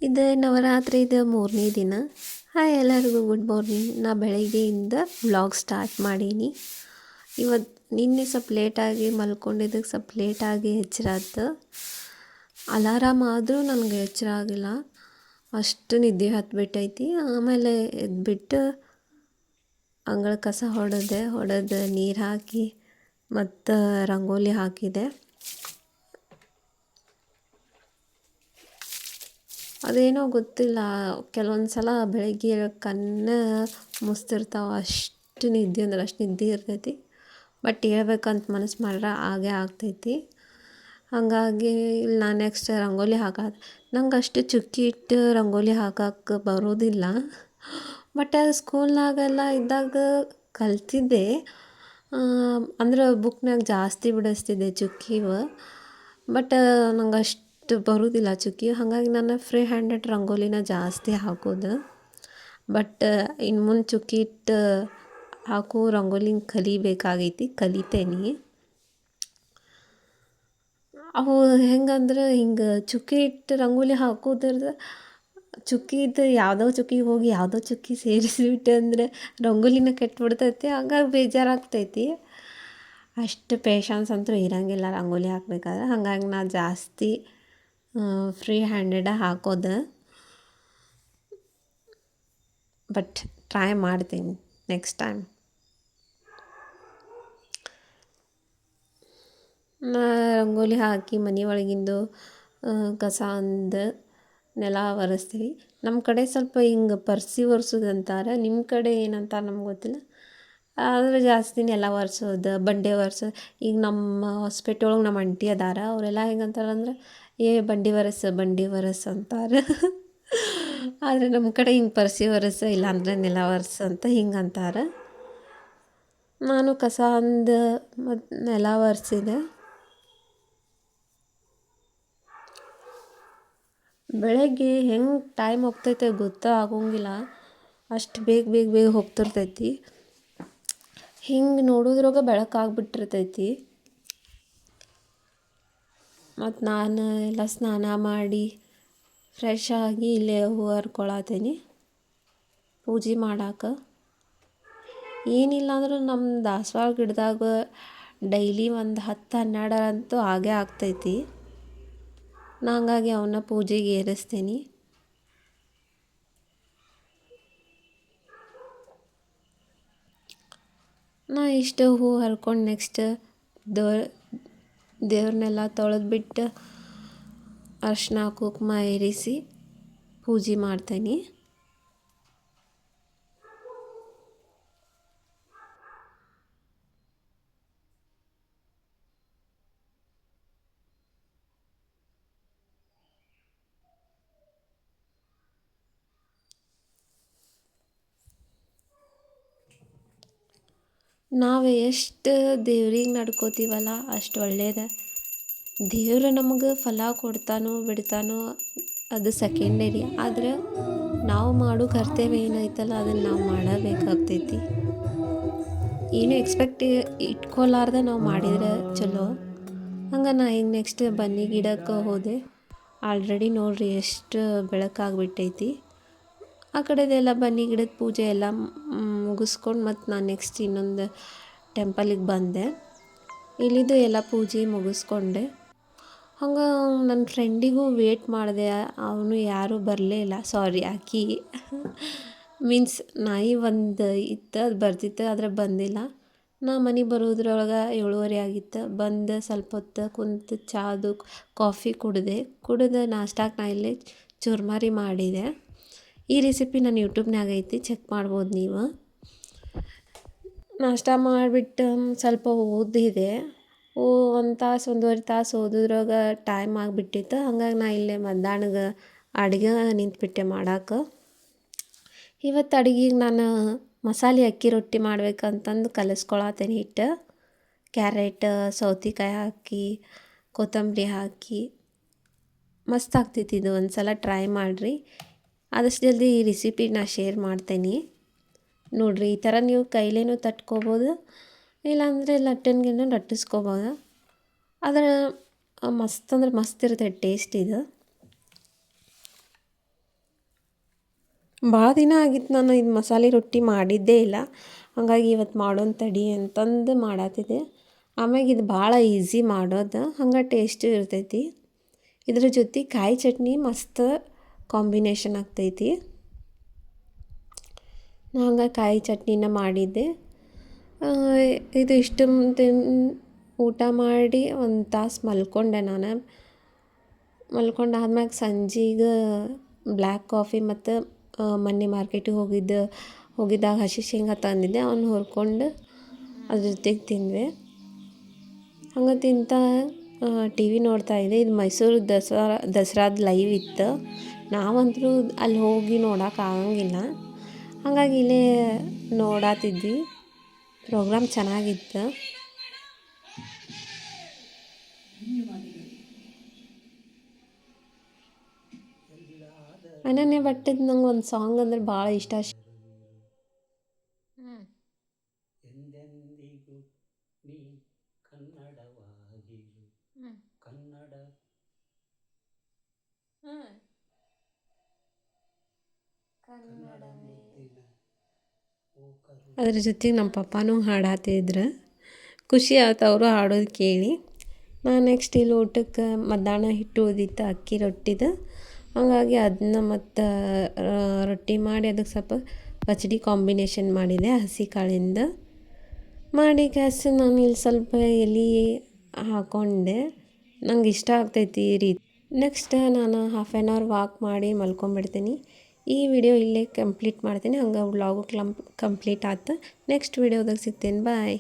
ಇದು ನವರಾತ್ರಿದು 3ನೇ ದಿನ. ಹಾಯ್ ಎಲ್ಲರಿಗೂ ಗುಡ್ ಮಾರ್ನಿಂಗ್. ನಾ ಬೆಳಗ್ಗೆಯಿಂದ ವ್ಲಾಗ್ ಸ್ಟಾರ್ಟ್ ಮಾಡೀನಿ. ನಿನ್ನೆ ಸ್ವಲ್ಪ ಲೇಟಾಗಿ ಮಲ್ಕೊಂಡಿದ್ದಕ್ಕೆ ಸ್ವಲ್ಪ ಲೇಟಾಗಿ ಎಚ್ಚರಾತು. ಅಲಾರಾಮ್ ಆದರೂ ನನಗೆ ಎಚ್ಚರ ಆಗಿಲ್ಲ, ಅಷ್ಟು ನಿದ್ದೆ ಹತ್ಬಿಟ್ಟೈತಿ. ಆಮೇಲೆ ಎದ್ಬಿಟ್ಟು ಅಂಗಳ ಕಸ ಹೊಡೆದು ನೀರು ಹಾಕಿ ಮತ್ತು ರಂಗೋಲಿ ಹಾಕಿದೆ. ಅದೇನೋ ಗೊತ್ತಿಲ್ಲ, ಕೆಲವೊಂದು ಸಲ ಬೆಳಗ್ಗೆ ಕಣ್ಣು ಮುಸ್ತಿರ್ತಾವೆ, ಅಷ್ಟು ನಿದ್ದೆ ಅಂದ್ರೆ ಅಷ್ಟು ನಿದ್ದೆ ಇರ್ತೈತಿ. ಬಟ್ ಹೇಳ್ಬೇಕಂತ ಮನಸ್ಸು ಮಾಡ್ರೆ ಹಾಗೇ ಆಗ್ತೈತಿ. ಹಾಗಾಗಿ ಇಲ್ಲಿ ನಾನು ನೆಕ್ಸ್ಟ್ ರಂಗೋಲಿ ನಂಗೆ ಅಷ್ಟು ಚುಕ್ಕಿ ಇಟ್ಟು ರಂಗೋಲಿ ಹಾಕಕ್ಕೆ ಬರೋದಿಲ್ಲ. ಬಟ್ ಅದು ಸ್ಕೂಲ್ನಾಗೆಲ್ಲ ಇದ್ದಾಗ ಕಲ್ತಿದ್ದೆ. ಅಂದ್ರೆ ಬುಕ್ನಾಗ ಜಾಸ್ತಿ ಬಿಡಿಸ್ತಿದ್ದೆ ಚುಕ್ಕಿವ. ಬಟ್ ನಂಗೆ ಅಷ್ಟು ಬರೋದಿಲ್ಲ ಚುಕ್ಕಿ. ಹಾಗಾಗಿ ನಾನು ಫ್ರೀ ಹ್ಯಾಂಡೆಡ್ ರಂಗೋಲಿನ ಜಾಸ್ತಿ ಹಾಕೋದು. ಬಟ್ ಇನ್ನು ಮುಂದೆ ಚುಕ್ಕಿ ಇಟ್ಟು ಹಾಕೋ ರಂಗೋಲಿನ ಕಲಿಬೇಕಾಗೈತಿ, ಕಲಿತೇನೆ. ಅವು ಹೆಂಗಂದ್ರೆ ಹಿಂಗೆ ಚುಕ್ಕಿ ಇಟ್ಟು ರಂಗೋಲಿ ಹಾಕೋದ್ರದ್ದು ಚುಕ್ಕಿದು ಯಾವುದೋ ಚುಕ್ಕಿಗೆ ಹೋಗಿ ಯಾವುದೋ ಚುಕ್ಕಿ ಸೇರಿಸಿಬಿಟ್ಟೆ ಅಂದರೆ ರಂಗೋಲಿನ ಕೆಟ್ಬಿಡ್ತೈತಿ. ಹಂಗಾಗಿ ಬೇಜಾರಾಗ್ತೈತಿ. ಅಷ್ಟು ಪೇಶನ್ಸ್ ಅಂತೂ ಇರೋಂಗಿಲ್ಲ ರಂಗೋಲಿ ಹಾಕ್ಬೇಕಾದ್ರೆ. ಹಾಗಾಗಿ ನಾನು ಜಾಸ್ತಿ ಫ್ರೀ ಹ್ಯಾಂಡೆಡ ಹಾಕೋದು. ಬಟ್ ಟ್ರೈ ಮಾಡ್ತೀನಿ ನೆಕ್ಸ್ಟ್ ಟೈಮ್. ರಂಗೋಲಿ ಹಾಕಿ ಮನೆ ಒಳಗಿಂದು ಕಸ ಅಂದು ನೆಲ ಒರೆಸ್ತೀವಿ. ನಮ್ಮ ಕಡೆ ಸ್ವಲ್ಪ ಹಿಂಗೆ ಪರ್ಸಿ ಒರೆಸೋದು ಅಂತಾರೆ, ನಿಮ್ಮ ಕಡೆ ಏನಂತಾರೆ ನಮ್ಗೆ ಗೊತ್ತಿಲ್ಲ. ಆದರೆ ಜಾಸ್ತಿ ನೆಲ ಒರೆಸೋದು, ಬಂಡೆ ಒರೆಸೋದು. ಈಗ ನಮ್ಮ ಹಾಸ್ಪಿಟಲ್ ಒಳಗೆ ನಮ್ಮ ಆಂಟಿ ಅದಾರ, ಅವರೆಲ್ಲ ಹೆಂಗಂತಾರಂದ್ರೆ ಬಂಡಿ ಒರೆಸ್ ಅಂತಾರೆ. ಆದರೆ ನಮ್ಮ ಕಡೆ ಹಿಂಗೆ ಪರ್ಸಿ ಒರೆಸು ಇಲ್ಲಾಂದರೆ ನೆಲ ಒರೆಸು ಅಂತ ಹಿಂಗೆ ಅಂತಾರೆ. ನಾನು ಕಸ ಅಂದು ಮತ್ತು ನೆಲ ಒರೆಸಿದೆ. ಬೆಳಗ್ಗೆ ಹೆಂಗೆ ಟೈಮ್ ಹೋಗ್ತೈತೆ ಆಗೋಂಗಿಲ್ಲ, ಅಷ್ಟು ಬೇಗ ಹೋಗ್ತಿರ್ತೈತಿ. ಹಿಂಗೆ ನೋಡೋದ್ರಾಗ ಬೆಳಕಾಗ್ಬಿಟ್ಟಿರ್ತೈತಿ. ಮತ್ತು ನಾನು ಎಲ್ಲ ಸ್ನಾನ ಮಾಡಿ ಫ್ರೆಶ್ ಆಗಿ ಇಲ್ಲೇ ಹೂವು ಹರ್ಕೊಳತ್ತೀನಿ ಪೂಜೆ ಮಾಡಕ್ಕೆ. ಏನಿಲ್ಲ ಅಂದರೂ ನಮ್ಮ ದಾಸವಾಳ ಗಿಡದಾಗ ಡೈಲಿ ಒಂದು 10-12 ಅಂತೂ ಆಗೇ ಆಗ್ತೈತಿ. ಹಂಗಾಗಿ ಅವನ್ನ ಪೂಜೆಗೆ ಏರಿಸ್ತೀನಿ. ನಾ ಇಷ್ಟು ಹೂ ಹರ್ಕೊಂಡು ನೆಕ್ಸ್ಟ್ ದೇವ್ರನ್ನೆಲ್ಲ ತೊಳೆದ್ಬಿಟ್ಟು ಅರ್ಶಿನ ಕುಂಕುಮ ಏರಿಸಿ ಪೂಜೆ ಮಾಡ್ತೀನಿ. ನಾವು ಎಷ್ಟು ದೇವ್ರಿಗೆ ನಡ್ಕೋತೀವಲ್ಲ ಅಷ್ಟು ಒಳ್ಳೇದು. ದೇವರು ನಮಗೆ ಫಲ ಕೊಡ್ತಾನೋ ಬಿಡ್ತಾನೋ ಅದು ಸೆಕೆಂಡರಿ. ಆದರೆ ನಾವು ಮಾಡೋ ಕರ್ತವ್ಯ ಏನೈತಲ್ಲ ಅದನ್ನು ನಾವು ಮಾಡಬೇಕಾಗ್ತೈತಿ. ಏನು ಎಕ್ಸ್ಪೆಕ್ಟ್ ಇಟ್ಕೊಲಾರ್ದೆ ನಾವು ಮಾಡಿದರೆ ಚಲೋ. ಹಂಗೆ ನಾ ಈಗ ನೆಕ್ಸ್ಟ್ ಬನ್ನಿ ಗಿಡಕ್ಕೆ ಹೋದೆ. ಆಲ್ರೆಡಿ ನೋಡಿರಿ ಎಷ್ಟು ಬೆಳಕಾಗ್ಬಿಟ್ಟೈತಿ. ಆ ಕಡೆದೆಲ್ಲ ಬನ್ನಿ ಗಿಡದ ಪೂಜೆ ಎಲ್ಲ ಮುಗಿಸ್ಕೊಂಡು ಮತ್ತು ನಾನು ನೆಕ್ಸ್ಟ್ ಇನ್ನೊಂದು ಟೆಂಪಲಿಗೆ ಬಂದೆ. ಇಲ್ಲಿದ್ದು ಎಲ್ಲ ಪೂಜೆ ಮುಗಿಸ್ಕೊಂಡೆ. ಹಂಗೆ ನನ್ನ ಫ್ರೆಂಡಿಗೂ ವೇಟ್ ಮಾಡಿದೆ, ಅವನು ಯಾರೂ ಬರಲೇ ಇಲ್ಲ. ಆಕಿ ಮೀನ್ಸ್ ನಾಯಿ ಒಂದು ಇತ್ತು, ಅದು ಬರ್ತಿತ್ತು ಆದರೆ ಬಂದಿಲ್ಲ. ನಾ ಮನೆಗೆ ಬರೋದ್ರೊಳಗೆ 7:30 ಆಗಿತ್ತು. ಬಂದು ಸ್ವಲ್ಪ ಹೊತ್ತು ಕುಂತು ಕಾಫಿ ಕುಡಿದು ನಾಷ್ಟಾಕ್ಕೆ ನಾ ಇಲ್ಲೇ ಚುರ್ಮರಿ ಮಾಡಿದೆ. ಈ ರೆಸಿಪಿ ನನ್ನ ಯೂಟ್ಯೂಬ್ನಾಗ ಐತಿ, ಚೆಕ್ ಮಾಡ್ಬೋದು ನೀವು. ನಾಷ್ಟ ಮಾಡಿಬಿಟ್ಟು ಸ್ವಲ್ಪ ಓದಿದೆ. 1 ತಾಸು 1.5 ತಾಸು ಓದೋದ್ರಾಗ ಟೈಮ್ ಆಗಿಬಿಟ್ಟಿತ್ತು. ಹಂಗಾಗಿ ನಾ ಇಲ್ಲೇ ಮಧ್ಯಾಹ್ನಗೆ ಅಡುಗೆ ನಿಂತುಬಿಟ್ಟೆ ಮಾಡಕ್ಕೆ. ಇವತ್ತು ಅಡುಗೆಗೆ ನಾನು ಮಸಾಲೆ ಅಕ್ಕಿ ರೊಟ್ಟಿ ಮಾಡ್ಬೇಕಂತಂದು ಕಲಿಸ್ಕೊಳತ್ತೇನೆ ಹಿಟ್ಟು. ಕ್ಯಾರೆಟ್ ಸೌತೆಕಾಯಿ ಹಾಕಿ ಕೊತ್ತಂಬರಿ ಹಾಕಿ ಮಸ್ತ್ ಆಗ್ತೈತಿ. ಇದು ಒಂದು ಸಲ ಟ್ರೈ ಮಾಡಿರಿ. ಆದಷ್ಟು ಜಲ್ದಿ ಈ ರೆಸಿಪಿ ನಾ ಶೇರ್ ಮಾಡ್ತೇನೆ. ನೋಡಿರಿ, ಈ ಥರ ನೀವು ಕೈಲೇನೂ ತಟ್ಕೊಬೋದು, ಇಲ್ಲಾಂದರೆ ಲಟ್ಟಣಿಗೆನೂ ಲಟ್ಟಿಸ್ಕೊಬೋದು. ಆದರೆ ಮಸ್ತ್ ಅಂದ್ರೆ ಮಸ್ತ್ ಇರ್ತೈತೆ ಟೇಸ್ಟ್ ಇದು. ಭಾಳ ದಿನ ಆಗಿತ್ತು ನಾನು ಇದು ಮಸಾಲೆ ರೊಟ್ಟಿ ಮಾಡಿದ್ದೇ ಇಲ್ಲ. ಹಾಗಾಗಿ ಇವತ್ತು ಮಾಡೋಣ ತಡಿ ಅಂತಂದು ಮಾಡತ್ತಿದ್ದೆ. ಆಮ್ಯಾಗ ಇದು ಭಾಳ ಈಸಿ ಮಾಡೋದು, ಹಂಗೆ ಟೇಸ್ಟು ಇರ್ತೈತಿ. ಇದ್ರ ಜೊತೆ ಕಾಯಿ ಚಟ್ನಿ ಮಸ್ತ್ ಕಾಂಬಿನೇಷನ್ ಆಗ್ತೈತಿ. ನಾ ಹಂಗೆ ಕಾಯಿ ಚಟ್ನಿನ ಮಾಡಿದ್ದೆ. ಇದು ಇಷ್ಟು ಊಟ ಮಾಡಿ ಒಂದು ತಾಸು ಮಲ್ಕೊಂಡೆ ನಾನು. ಮಲ್ಕೊಂಡಾದ್ಮ್ಯಾಗ ಸಂಜೆಗೆ ಬ್ಲ್ಯಾಕ್ ಕಾಫಿ ಮತ್ತು ಮೊನ್ನೆ ಮಾರ್ಕೆಟಿಗೆ ಹೋಗಿದ್ದಾಗ ಹಸಿ ಶೇಂಗಾ ತಂದಿದ್ದೆ, ಅವ್ನು ಹುರ್ಕೊಂಡು ಅದ್ರ ಜೊತೆಗೆ ತಿಂದ್ವಿ. ಹಂಗೆ ತಿಂತ ಟಿ ವಿ ನೋಡ್ತಾಯಿದ್ದೆ. ಇದು ಮೈಸೂರು ದಸರಾದ ಲೈವ್ ಇತ್ತು. ನಾವಂತರೂ ಅಲ್ಲಿ ಹೋಗಿ ನೋಡೋಕ್ಕಾಗಂಗಿಲ್ಲ, ಹಾಗಾಗಿ ಇಲ್ಲೇ ನೋಡತ್ತಿದ್ವಿ. ಪ್ರೋಗ್ರಾಮ್ ಚೆನ್ನಾಗಿತ್ತು. ಅನನ್ಯ ಭಟ್ಟದ್ದು ನಂಗೆ ಒಂದು ಸಾಂಗ್ ಅಂದ್ರೆ ಭಾಳ ಇಷ್ಟ. ಎಂದೆಂದಿಗೂ ನೀ ಕನ್ನಡವಾಗಿರು ಕನ್ನಡ ಕನ್ನಡ ಮುದ್ದಿನ ಅದ್ರ ಜೊತೆಗೆ ನಮ್ಮ ಪಪ್ಪಾನೂ ಹಾಡಾತಿದ್ರು. ಖುಷಿ ಆಯ್ತು ಅವರು ಹಾಡೋದು ಕೇಳಿ. ನಾನು ನೆಕ್ಸ್ಟ್ ಇಲ್ಲಿ ಊಟಕ್ಕೆ ಮಧ್ಯಾಹ್ನ ಹಿಟ್ಟು ಉಳಿದಿತ್ತು ಅಕ್ಕಿ ರೊಟ್ಟಿದು, ಹಾಗಾಗಿ ಅದನ್ನ ಮತ್ತು ರೊಟ್ಟಿ ಮಾಡಿ ಅದಕ್ಕೆ ಸ್ವಲ್ಪ ಪಚಡಿ ಕಾಂಬಿನೇಷನ್ ಮಾಡಿದೆ ಹಸಿ ಕಾಳಿಂದ ಮಾಡಿ ಗ್ಯಾಸ್. ನಾನು ಇಲ್ಲಿ ಸ್ವಲ್ಪ ಎಲೆ ಹಾಕ್ಕೊಂಡೆ, ನಂಗೆ ಇಷ್ಟ ಆಗ್ತೈತಿ ಈ ರೀತಿ. ನೆಕ್ಸ್ಟ್ ನಾನು ಹಾಫ್ ಆ್ಯನ್ ಅವರ್ ವಾಕ್ ಮಾಡಿ ಮಲ್ಕೊಂಬಿಡ್ತೀನಿ. ಈ ವಿಡಿಯೋ ಇಲ್ಲೇ ಕಂಪ್ಲೀಟ್ ಮಾಡ್ತೀನಿ. ಹಂಗೆ ವ್ಲಾಗು ಕಂಪ್ಲೀಟ್ ಆಯ್ತು. ನೆಕ್ಸ್ಟ್ ವಿಡಿಯೋದಾಗ ಸಿಗ್ತೇನೆ. ಬಾಯ್.